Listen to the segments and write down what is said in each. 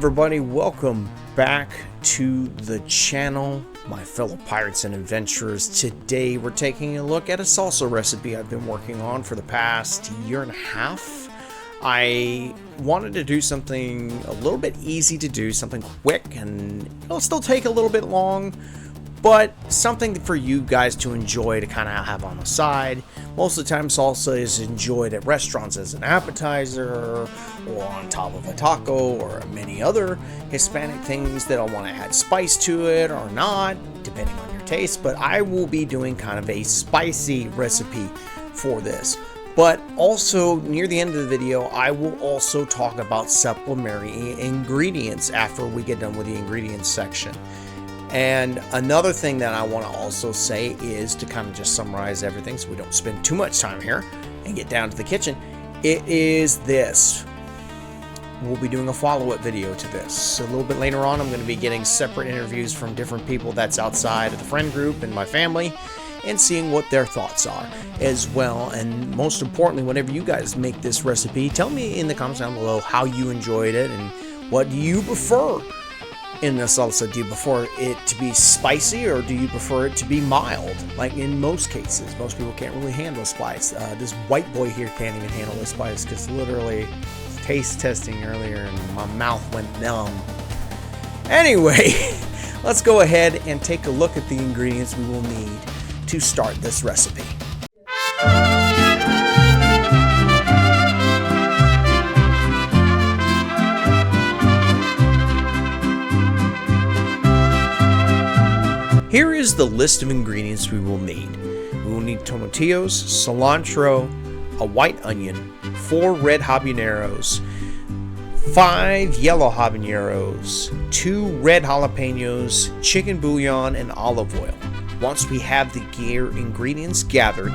everybody, welcome back to the channel, my fellow pirates and adventurers. Today we're taking a look at a salsa recipe I've been working on for the past year and a half. I wanted to do something a little bit easy to do, something quick, and it'll still take a little bit long, but something for you guys to enjoy, to kind of have on the side. Most of the time salsa is enjoyed at restaurants as an appetizer or on top of a taco or many other Hispanic things that I want to add spice to it or not, depending on your taste. But I will be doing kind of a spicy recipe for this. But also near the end of the video, I will also talk about supplementary ingredients after we get done with the ingredients section. And another thing that I want to also say is to kind of just summarize everything so we don't spend too much time here and get down to the kitchen. It is this. We'll be doing a follow-up video to this. So a little bit later on, I'm going to be getting separate interviews from different people that's outside of the friend group and my family and seeing what their thoughts are as well. And most importantly, whenever you guys make this recipe, tell me in the comments down below how you enjoyed it and what do you prefer in the salsa. Do you prefer it to be spicy or do you prefer it to be mild? Like in most cases, most people can't really handle spice. This white boy here can't even handle the spice because literally taste testing earlier and my mouth went numb. Anyway, let's go ahead and take a look at the ingredients we will need to start this recipe. Here is the list of ingredients we will need. We will need tomatillos, cilantro, a white onion, 4 red habaneros, 5 yellow habaneros, 2 red jalapenos, chicken bouillon, and olive oil. Once we have the ingredients gathered,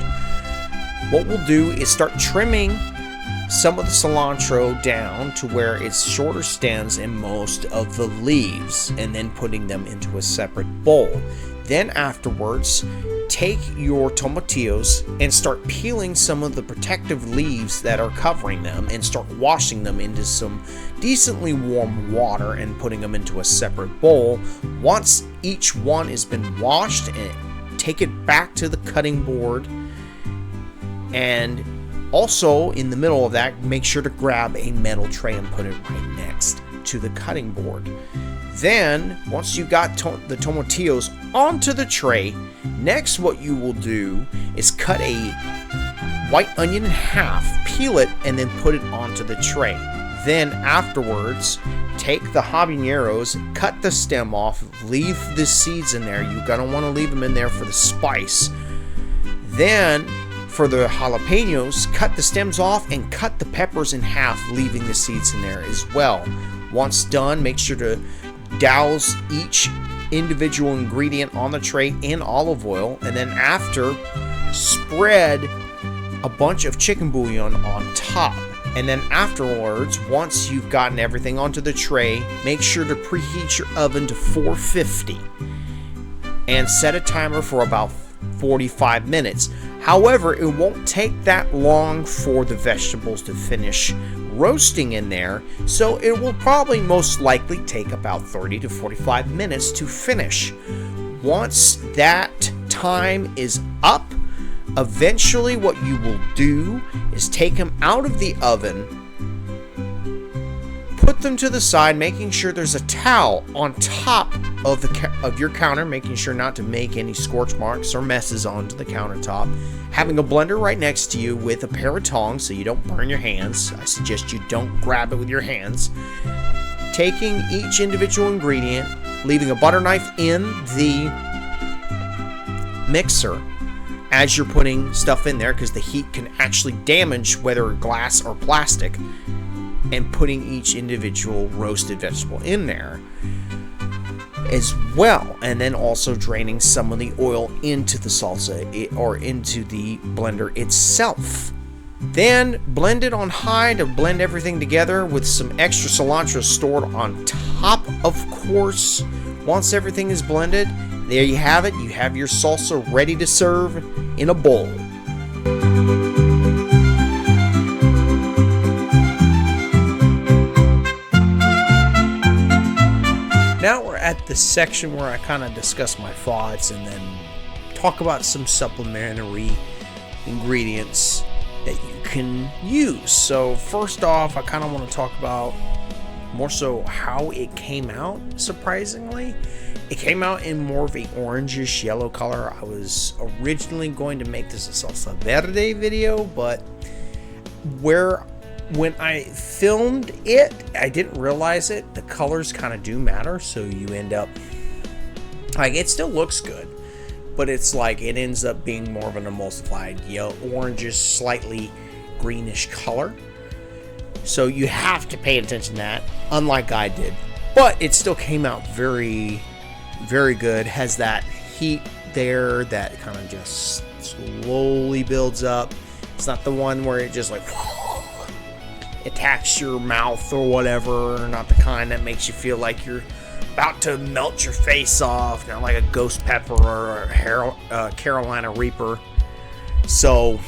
what we'll do is start trimming some of the cilantro down to where it's shorter stems and most of the leaves, and then putting them into a separate bowl. Then afterwards, take your tomatillos and start peeling some of the protective leaves that are covering them and start washing them into some decently warm water and putting them into a separate bowl. Once each one has been washed, and take it back to the cutting board, and also in the middle of that, make sure to grab a metal tray and put it right next to the cutting board. Then, once you got the tomatillos onto the tray, next what you will do is cut a white onion in half, peel it, and then put it onto the tray. Then afterwards, take the habaneros, cut the stem off, leave the seeds in there. You're going to want to leave them in there for the spice. Then, for the jalapenos, cut the stems off and cut the peppers in half, leaving the seeds in there as well. Once done, make sure to douse each individual ingredient on the tray in olive oil, and then after, spread a bunch of chicken bouillon on top. And then afterwards, once you've gotten everything onto the tray, make sure to preheat your oven to 450 and set a timer for about 45 minutes. However, it won't take that long for the vegetables to finish roasting in there, so it will probably most likely take about 30 to 45 minutes to finish. Once that time is up, eventually what you will do is take them out of the oven, put them to the side, making sure there's a towel on top of your counter, making sure not to make any scorch marks or messes onto the countertop. Having a blender right next to you with a pair of tongs so you don't burn your hands. I suggest you don't grab it with your hands. Taking each individual ingredient, leaving a butter knife in the mixer as you're putting stuff in there, because the heat can actually damage whether glass or plastic, and putting each individual roasted vegetable in there as well, and then also draining some of the oil into the salsa or into the blender itself. Then blend it on high to blend everything together with some extra cilantro stored on top, of course. Once everything is blended, there you have it. You have your salsa ready to serve in a bowl. Now we're at the section where I kind of discuss my thoughts and then talk about some supplementary ingredients that you can use. So first off, I kind of want to talk about more so how it came out. Surprisingly, it came out in more of a orangish yellow color. I was originally going to make this a salsa verde video, but when I filmed it, I didn't realize it. The colors kind of do matter, so you end up like, it still looks good, but it's like it ends up being more of an emulsified yellow, orangish, slightly greenish color. So you have to pay attention to that, unlike I did. But it still came out very, very good. Has that heat there that kind of just slowly builds up. It's not the one where it just like attacks your mouth or whatever. Not the kind that makes you feel like you're about to melt your face off. Not like a ghost pepper or a Carolina Reaper. So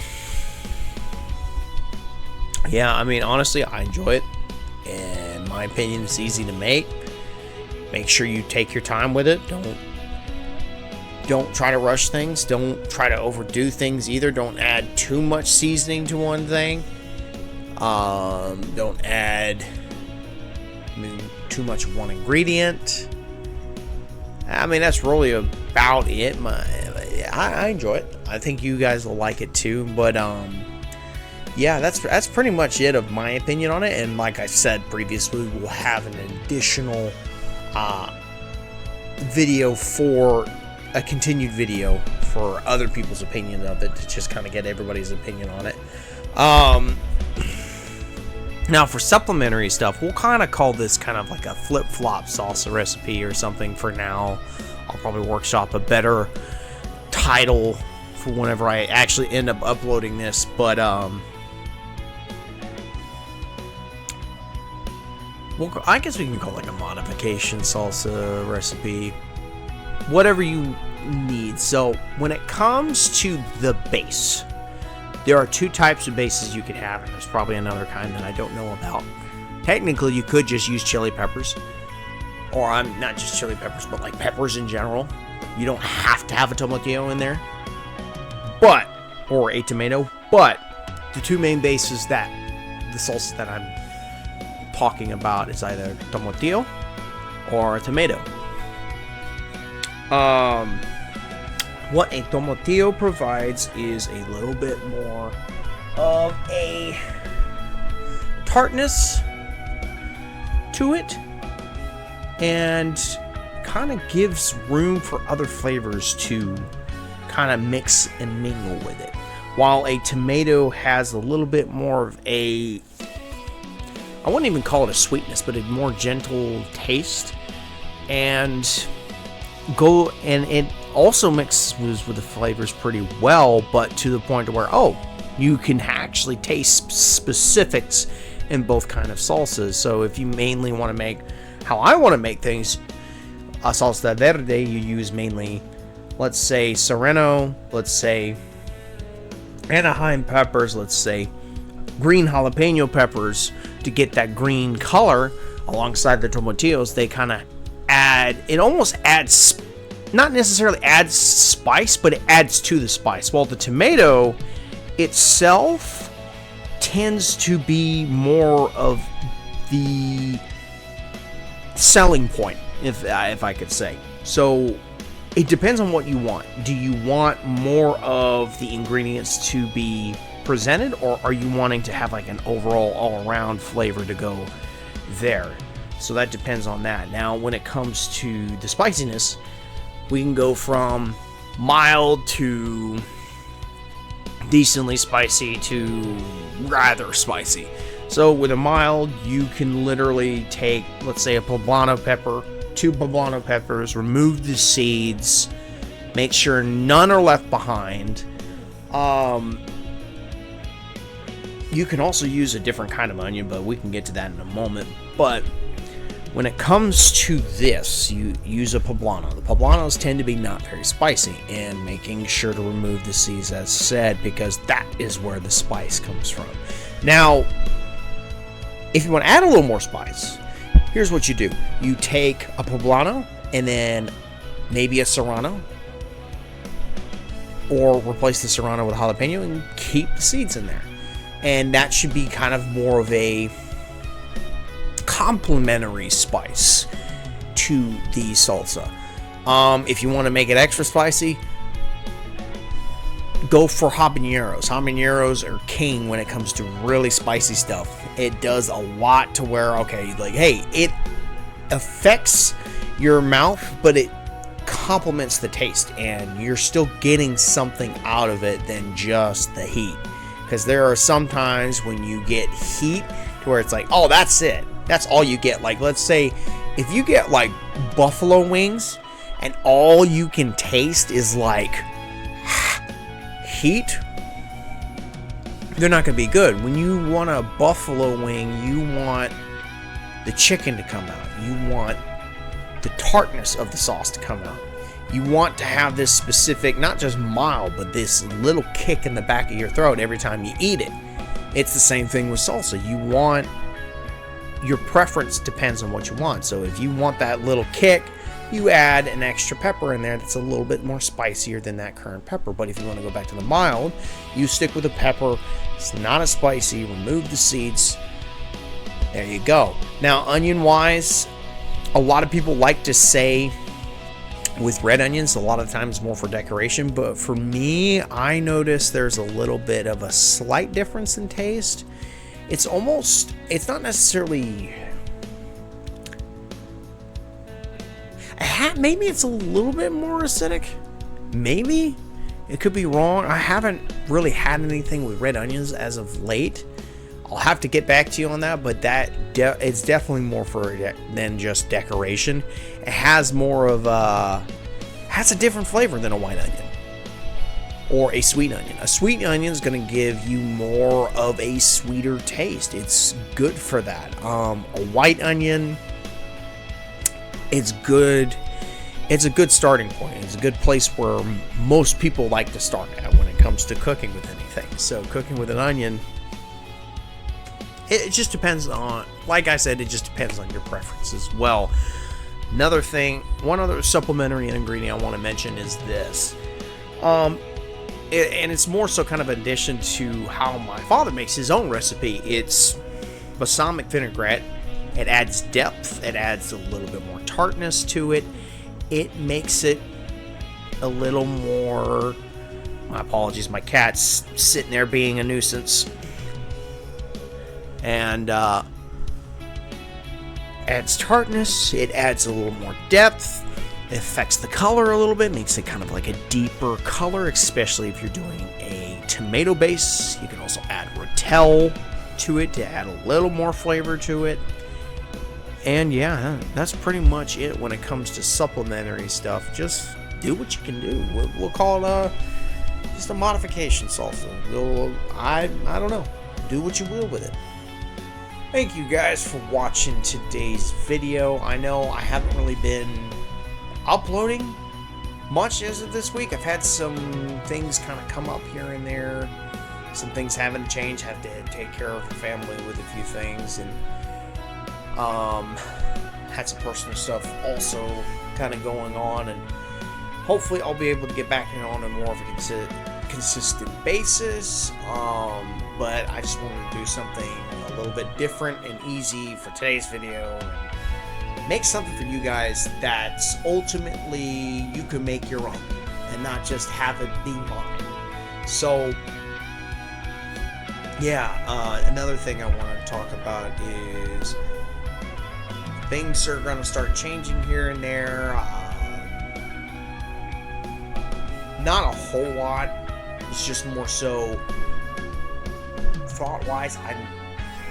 yeah, I mean, honestly, I enjoy it. In my opinion, it's easy to make. Make sure you take your time with it. Don't try to rush things. Don't try to overdo things either. Don't add too much seasoning to one thing. Don't add too much of one ingredient. I mean, that's really about it. I enjoy it. I think you guys will like it too. But yeah, that's pretty much it of my opinion on it. And like I said previously, we'll have an additional video for a continued video for other people's opinion of it, to just kind of get everybody's opinion on it. Now for supplementary stuff, we'll kind of call this kind of like a flip-flop salsa recipe or something for now. I'll probably workshop a better title for whenever I actually end up uploading this, but well, I guess we can call it like a modification salsa recipe, whatever you need. So when it comes to the base, there are two types of bases you can have, and there's probably another kind that I don't know about. Technically, you could just use chili peppers, or not just chili peppers, but like peppers in general. You don't have to have a tomatillo in there, or a tomato. But the two main bases that the salsa that I'm talking about is either tomatillo or a tomato. What a tomatillo provides is a little bit more of a tartness to it, and kind of gives room for other flavors to kind of mix and mingle with it, while a tomato has a little bit more of a, I wouldn't even call it a sweetness, but a more gentle taste, and it also mixes with the flavors pretty well, but to the point where, you can actually taste specifics in both kind of salsas. So if you mainly want to make, how I want to make things, a salsa verde, you use mainly, let's say serrano, let's say Anaheim peppers, let's say green jalapeno peppers, to get that green color alongside the tomatillos. They kind of it almost adds, not necessarily adds spice, but it adds to the spice. While the tomato itself tends to be more of the selling point, if I could say. So it depends on what you want. Do you want more of the ingredients to be presented, or are you wanting to have like an overall all-around flavor to go there? So that depends on that. Now when it comes to the spiciness, we can go from mild to decently spicy to rather spicy. So with a mild, you can literally take, let's say, a poblano pepper, 2 poblano peppers, remove the seeds, make sure none are left behind. You can also use a different kind of onion, but we can get to that in a moment. But when it comes to this, you use a poblano. The poblanos tend to be not very spicy, and making sure to remove the seeds, as said, because that is where the spice comes from. Now, if you want to add a little more spice, Here's what you do. You take a poblano and then maybe a serrano, or replace the serrano with jalapeno and keep the seeds in there. And that should be kind of more of a complementary spice to the salsa. If you want to make it extra spicy, go for habaneros. Habaneros are king when it comes to really spicy stuff. It does a lot to where, okay, like, hey, it affects your mouth, but it complements the taste, and you're still getting something out of it than just the heat. Because there are some times when you get heat to where it's like, oh, that's it. That's all you get. Like, let's say if you get like buffalo wings and all you can taste is like heat, they're not going to be good. When you want a buffalo wing, you want the chicken to come out. You want the tartness of the sauce to come out. You want to have this specific, not just mild, but this little kick in the back of your throat every time you eat it. It's the same thing with salsa. You want, your preference depends on what you want. So if you want that little kick, you add an extra pepper in there that's a little bit more spicier than that current pepper. But if you want to go back to the mild, you stick with the pepper. It's not as spicy. Remove the seeds. There you go. Now, onion-wise, a lot of people like to say with red onions, a lot of times more for decoration. But for me, I notice there's a little bit of a slight difference in taste. It's almost, it's not necessarily... Maybe it's a little bit more acidic. Maybe. It could be wrong. I haven't really had anything with red onions as of late. I'll have to get back to you on that, but it's definitely more for than just decoration. It has more of a... has a different flavor than a white onion. Or a sweet onion. A sweet onion is going to give you more of a sweeter taste. It's good for that. A white onion... it's good. It's a good starting point. It's a good place where most people like to start at when it comes to cooking with anything. So cooking with an onion, it just depends on, like I said, it just depends on your preference as well. Another thing, one other supplementary ingredient I want to mention is this. And it's more so kind of an addition to how my father makes his own recipe. It's balsamic vinaigrette. It adds depth. It adds a little bit more tartness to it. It makes it a little more... my apologies, my cat's sitting there being a nuisance. And adds tartness. It adds a little more depth. It affects the color a little bit. Makes it kind of like a deeper color, especially if you're doing a tomato base. You can also add rotel to it to add a little more flavor to it. And yeah, that's pretty much it when it comes to supplementary stuff. Just do what you can do. We'll call it just a modification salsa. I don't know. Do what you will with it. Thank you guys for watching today's video. I know I haven't really been uploading much as of this week. I've had some things kind of come up here and there. Some things having to change. Have to take care of the family with a few things, and had some personal stuff also kind of going on, and hopefully I'll be able to get back on more of a consistent basis. But I just wanted to do something a little bit different and easy for today's video, and make something for you guys that's ultimately you can make your own and not just have it be mine. So yeah, another thing I want to talk about is things are going to start changing here and there. Not a whole lot. It's just more so thought-wise.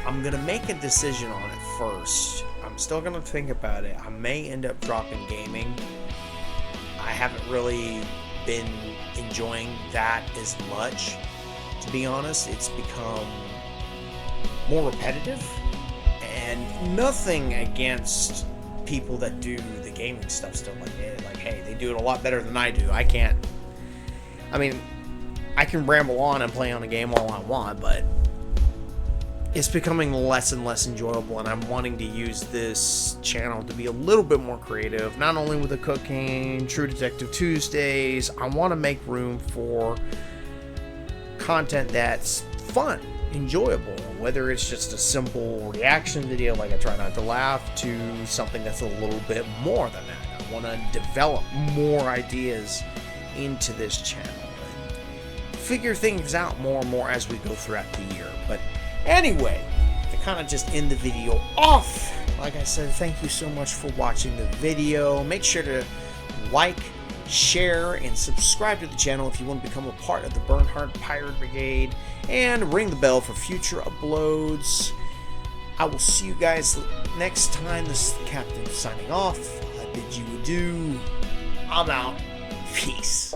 I'm going to make a decision on it first. I'm still going to think about it. I may end up dropping gaming. I haven't really been enjoying that as much, to be honest. It's become more repetitive. And nothing against people that do the gaming stuff still, like hey, they do it a lot better than I do. I can't. I mean, I can ramble on and play on a game all I want, but it's becoming less and less enjoyable, and I'm wanting to use this channel to be a little bit more creative, not only with the cooking, True Detective Tuesdays. I want to make room for content that's fun, enjoyable, whether it's just a simple reaction video like I Try Not to Laugh, to something that's a little bit more than that. I want to develop more ideas into this channel and figure things out more and more as we go throughout the year. But anyway, to kind of just end the video off, like I said, thank you so much for watching the video. Make sure to like, share, and subscribe to the channel if you want to become a part of the Bernhard Pirate Brigade, and ring the bell for future uploads. I will see you guys next time. This is the Captain signing off. I bid you adieu. I'm out. Peace.